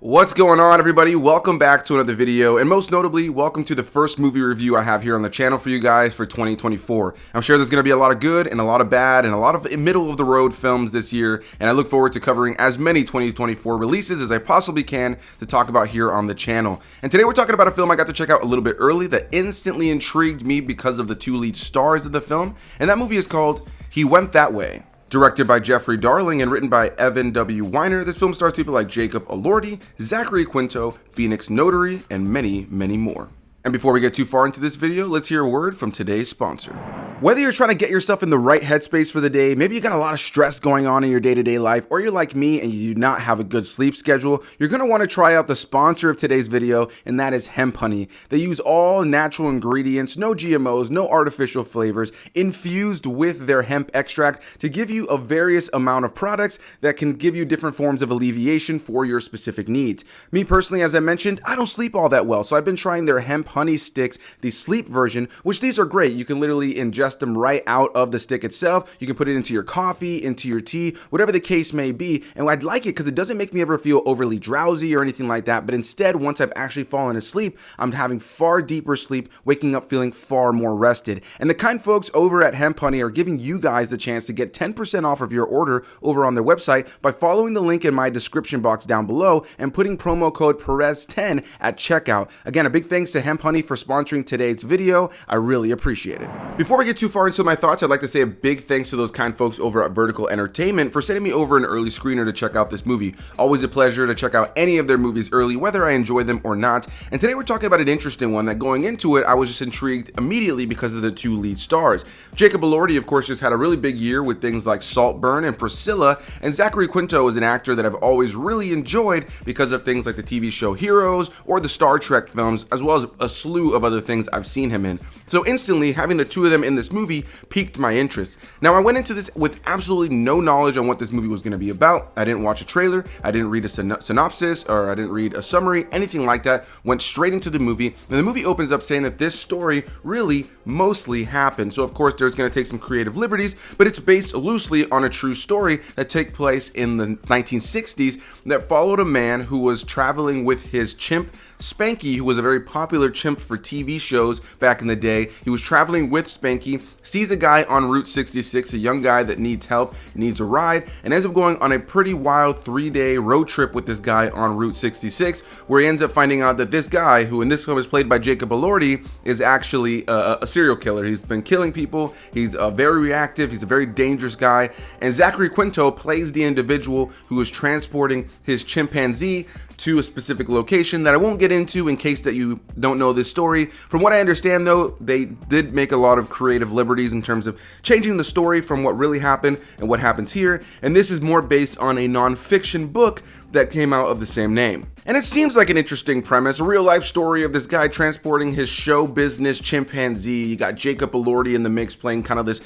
What's going on, everybody? Welcome back to another video, and most notably, welcome to the first movie review I have here on the channel for you guys for 2024. I'm sure there's going to be a lot of good and a lot of bad and a lot of middle-of-the-road films this year, and I look forward to covering as many 2024 releases as I possibly can to talk about here on the channel. And today we're talking about a film I got to check out a little bit early that instantly intrigued me because of the two lead stars of the film, and that movie is called He Went That Way. Directed by Jeffrey Darling and written by Evan W. Weiner, this film stars people like Jacob Elordi, Zachary Quinto, Phoenix Notary, and many, many more. And before we get too far into this video, let's hear a word from today's sponsor. Whether you're trying to get yourself in the right headspace for the day, maybe you got a lot of stress going on in your day-to-day life, or you're like me and you do not have a good sleep schedule, you're going to want to try out the sponsor of today's video, and that is Hemp Honey. They use all natural ingredients, no GMOs, no artificial flavors, infused with their hemp extract to give you a various amount of products that can give you different forms of alleviation for your specific needs. Me personally, as I mentioned, I don't sleep all that well, so I've been trying their Hemp Honey sticks, the sleep version, which these are great. You can literally ingest them right out of the stick itself. You can put it into your coffee, into your tea, whatever the case may be. And I'd like it because it doesn't make me ever feel overly drowsy or anything like that. But instead, once I've actually fallen asleep, I'm having far deeper sleep, waking up feeling far more rested. And the kind folks over at Hemp Honey are giving you guys the chance to get 10% off of your order over on their website by following the link in my description box down below and putting promo code Perez10 at checkout. Again, a big thanks to Hemp Honey for sponsoring today's video. I really appreciate it. Before we get too far into my thoughts, I'd like to say a big thanks to those kind folks over at Vertical Entertainment for sending me over an early screener to check out this movie. Always a pleasure to check out any of their movies early, whether I enjoy them or not. And today we're talking about an interesting one that going into it, I was just intrigued immediately because of the two lead stars. Jacob Elordi, of course, just had a really big year with things like Saltburn and Priscilla, and Zachary Quinto is an actor that I've always really enjoyed because of things like the TV show Heroes or the Star Trek films, as well as a slew of other things I've seen him in. So instantly, having the two of them in this movie piqued my interest. Now, I went into this with absolutely no knowledge on what this movie was going to be about. I didn't watch a trailer, I didn't read a synopsis, or I didn't read a summary, anything like that. Went straight into the movie, and the movie opens up saying that this story really mostly happened. So of course there's going to take some creative liberties, but it's based loosely on a true story that took place in the 1960s that followed a man who was traveling with his chimp Spanky, who was a very popular chimp for TV shows back in the day. He was traveling with Spanky, sees a guy on Route 66, a young guy that needs help, needs a ride, and ends up going on a pretty wild 3-day road trip with this guy on Route 66, where he ends up finding out that this guy, who in this film is played by Jacob Elordi, is actually a serial killer. He's been killing people, he's very reactive, he's a very dangerous guy, and Zachary Quinto plays the individual who is transporting his chimpanzee to a specific location that I won't get into in case that you don't know this story. From what I understand though, they did make a lot of creative liberties in terms of changing the story from what really happened and what happens here, and this is more based on a non-fiction book that came out of the same name. And it seems like an interesting premise, a real life story of this guy transporting his show business chimpanzee. You got Jacob Elordi in the mix playing kind of this,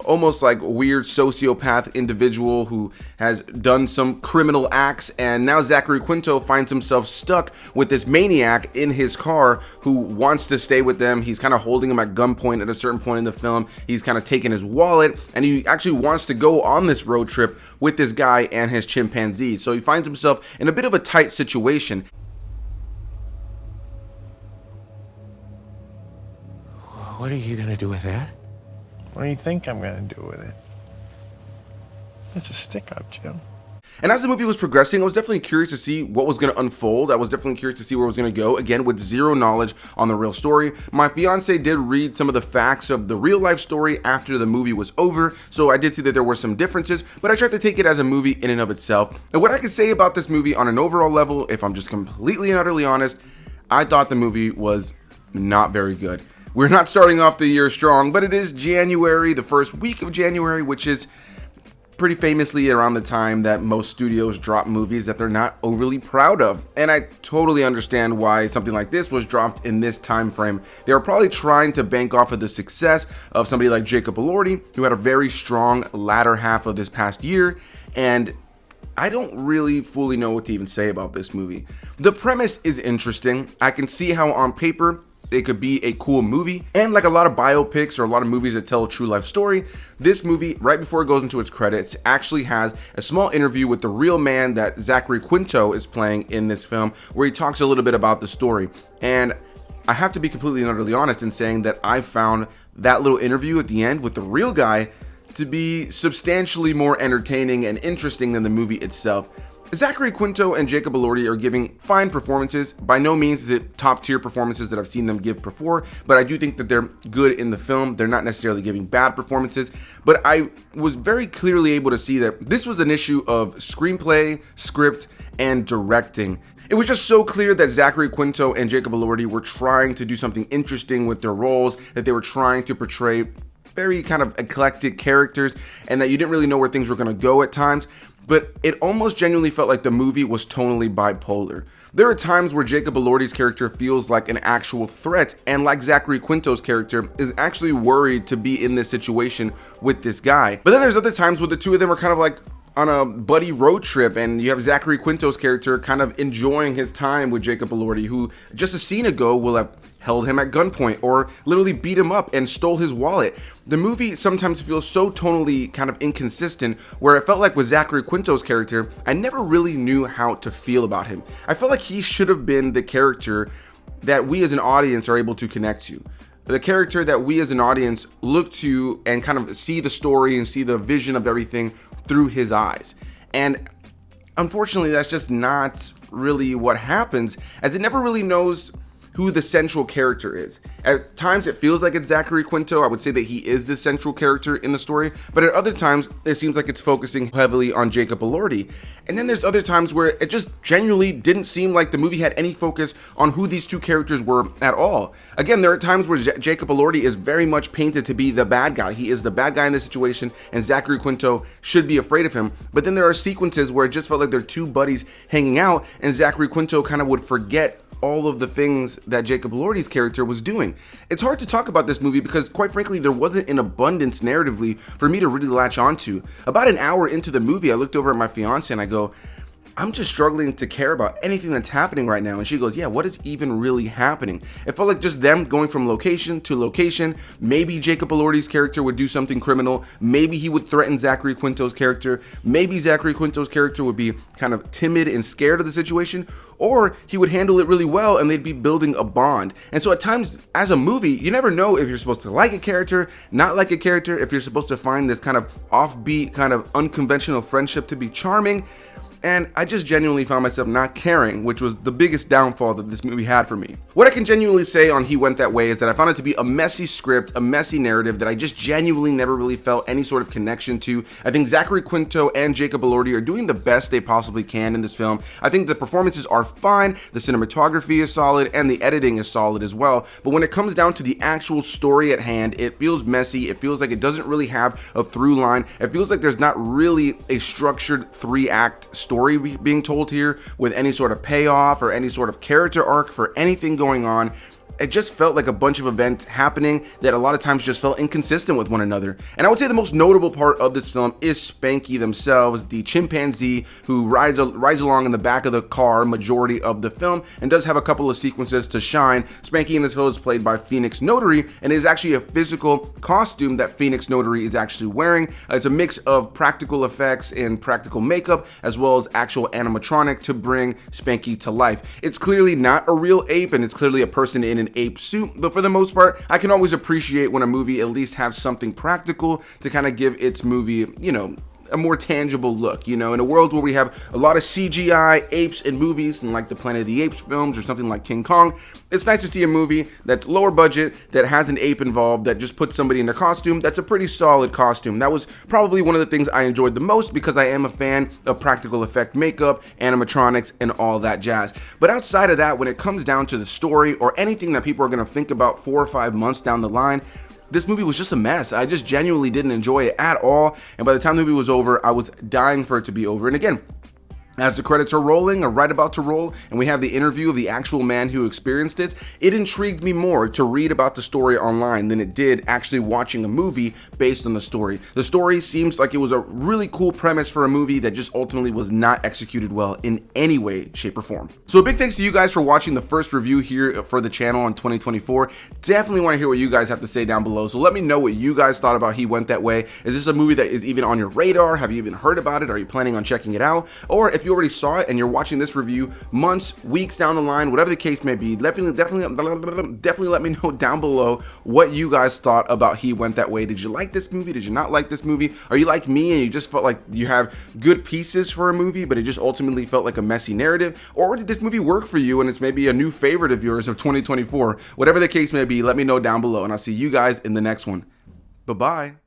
almost like weird sociopath individual who has done some criminal acts, and now Zachary Quinto finds himself stuck with this maniac in his car who wants to stay with them. He's kind of holding him at gunpoint at a certain point in the film. He's kind of taking his wallet, and he actually wants to go on this road trip with this guy and his chimpanzee. So he finds himself in a bit of a tight situation. What are you gonna do with that? What do you think I'm gonna do with it? It's a stick-up, Jim. And as the movie was progressing, I was definitely curious to see what was going to unfold. I was definitely curious to see where it was going to go, again, with zero knowledge on the real story. My fiance did read some of the facts of the real life story after the movie was over, so I did see that there were some differences, but I tried to take it as a movie in and of itself. And what I can say about this movie on an overall level, if I'm just completely and utterly honest, I thought the movie was not very good. We're not starting off the year strong, but it is January, the first week of January, which is pretty famously around the time that most studios drop movies that they're not overly proud of. And I totally understand why something like this was dropped in this time frame. They were probably trying to bank off of the success of somebody like Jacob Elordi, who had a very strong latter half of this past year. and I don't really fully know what to even say about this movie. The premise is interesting. I can see how on paper it could be a cool movie, and like a lot of biopics or a lot of movies that tell a true life story, this movie, right before it goes into its credits, actually has a small interview with the real man that Zachary Quinto is playing in this film, where he talks a little bit about the story. And I have to be completely and utterly honest in saying that I found that little interview at the end with the real guy to be substantially more entertaining and interesting than the movie itself. Zachary Quinto and Jacob Elordi are giving fine performances. By no means is it top tier performances that I've seen them give before, but I do think that they're good in the film. They're not necessarily giving bad performances, but I was very clearly able to see that this was an issue of screenplay, script, and directing. It was just so clear that Zachary Quinto and Jacob Elordi were trying to do something interesting with their roles, that they were trying to portray very kind of eclectic characters, and that you didn't really know where things were going to go at times. But it almost genuinely felt like the movie was tonally bipolar. There are times where Jacob Elordi's character feels like an actual threat, and like Zachary Quinto's character is actually worried to be in this situation with this guy. But then there's other times where the two of them are kind of like on a buddy road trip, and you have Zachary Quinto's character kind of enjoying his time with Jacob Elordi, who just a scene ago will have held him at gunpoint or literally beat him up and stole his wallet. The movie sometimes feels so tonally kind of inconsistent, where it felt like with Zachary Quinto's character, I never really knew how to feel about him. I felt like he should have been the character that we as an audience are able to connect to. The character that we as an audience look to and kind of see the story and see the vision of everything through his eyes. And unfortunately, that's just not really what happens, as it never really knows who the central character is. At times it feels like it's Zachary Quinto. I would say that he is the central character in the story, but at other times it seems like it's focusing heavily on Jacob Elordi. And then there's other times where it just genuinely didn't seem like the movie had any focus on who these two characters were at all. Again, there are times where Jacob Elordi is very much painted to be the bad guy. He is the bad guy in this situation, and Zachary Quinto should be afraid of him. But then there are sequences where it just felt like they're two buddies hanging out, and Zachary Quinto kind of would forget all of the things that Jacob Elordi's character was doing. It's hard to talk about this movie because, quite frankly, there wasn't an abundance narratively for me to really latch onto. About an hour into the movie, I looked over at my fiance and I go, I'm just struggling to care about anything that's happening right now. And she goes, yeah, what is even really happening? It felt like just them going from location to location. Maybe Jacob Elordi's character would do something criminal. Maybe he would threaten Zachary Quinto's character. Maybe Zachary Quinto's character would be kind of timid and scared of the situation, or he would handle it really well and they'd be building a bond. And so at times, as a movie, you never know if you're supposed to like a character, not like a character, if you're supposed to find this kind of offbeat, kind of unconventional friendship to be charming. And I just genuinely found myself not caring, which was the biggest downfall that this movie had for me. What I can genuinely say on He Went That Way is that I found it to be a messy script, a messy narrative that I just genuinely never really felt any sort of connection to. I think Zachary Quinto and Jacob Elordi are doing the best they possibly can in this film. I think the performances are fine, the cinematography is solid, and the editing is solid as well. But when it comes down to the actual story at hand, it feels messy. It feels like it doesn't really have a through line. It feels like there's not really a structured 3-act story being told here with any sort of payoff or any sort of character arc for anything going on. It just felt like a bunch of events happening that a lot of times just felt inconsistent with one another. And I would say the most notable part of this film is Spanky themselves, the chimpanzee who rides along in the back of the car majority of the film and does have a couple of sequences to shine. Spanky in this film is played by Phoenix Notary, and it is actually a physical costume that Phoenix Notary is actually wearing. It's a mix of practical effects and practical makeup as well as actual animatronic to bring Spanky to life. It's clearly not a real ape, and it's clearly a person in an ape suit, but for the most part, I can always appreciate when a movie at least has something practical to kind of give its movie, a more tangible look. In a world where we have a lot of CGI apes in movies, and like the Planet of the Apes films or something like King Kong, it's nice to see a movie that's lower budget, that has an ape involved, that just puts somebody in a costume that's a pretty solid costume. That was probably one of the things I enjoyed the most because I am a fan of practical effect makeup, animatronics, and all that jazz. But outside of that, when it comes down to the story or anything that people are going to think about 4 or 5 months down the line, this movie was just a mess. I just genuinely didn't enjoy it at all. And by the time the movie was over, I was dying for it to be over. And again, As the credits are rolling, or right about to roll, and we have the interview of the actual man who experienced this, it intrigued me more to read about the story online than it did actually watching a movie based on the story. The story seems like it was a really cool premise for a movie that just ultimately was not executed well in any way, shape, or form. So a big thanks to you guys for watching the first review here for the channel in 2024. Definitely want to hear what you guys have to say down below. So let me know what you guys thought about He Went That Way. Is this a movie that is even on your radar? Have you even heard about it? Are you planning on checking it out? Or if you already saw it and you're watching this review months, weeks down the line, whatever the case may be, definitely let me know down below what you guys thought about He Went That Way. Did you like this movie? Did you not like this movie? Are you like me and you just felt like you have good pieces for a movie, but it just ultimately felt like a messy narrative? Or did this movie work for you and it's maybe a new favorite of yours of 2024? Whatever the case may be, let me know down below, and I'll see you guys in the next one. Bye-bye.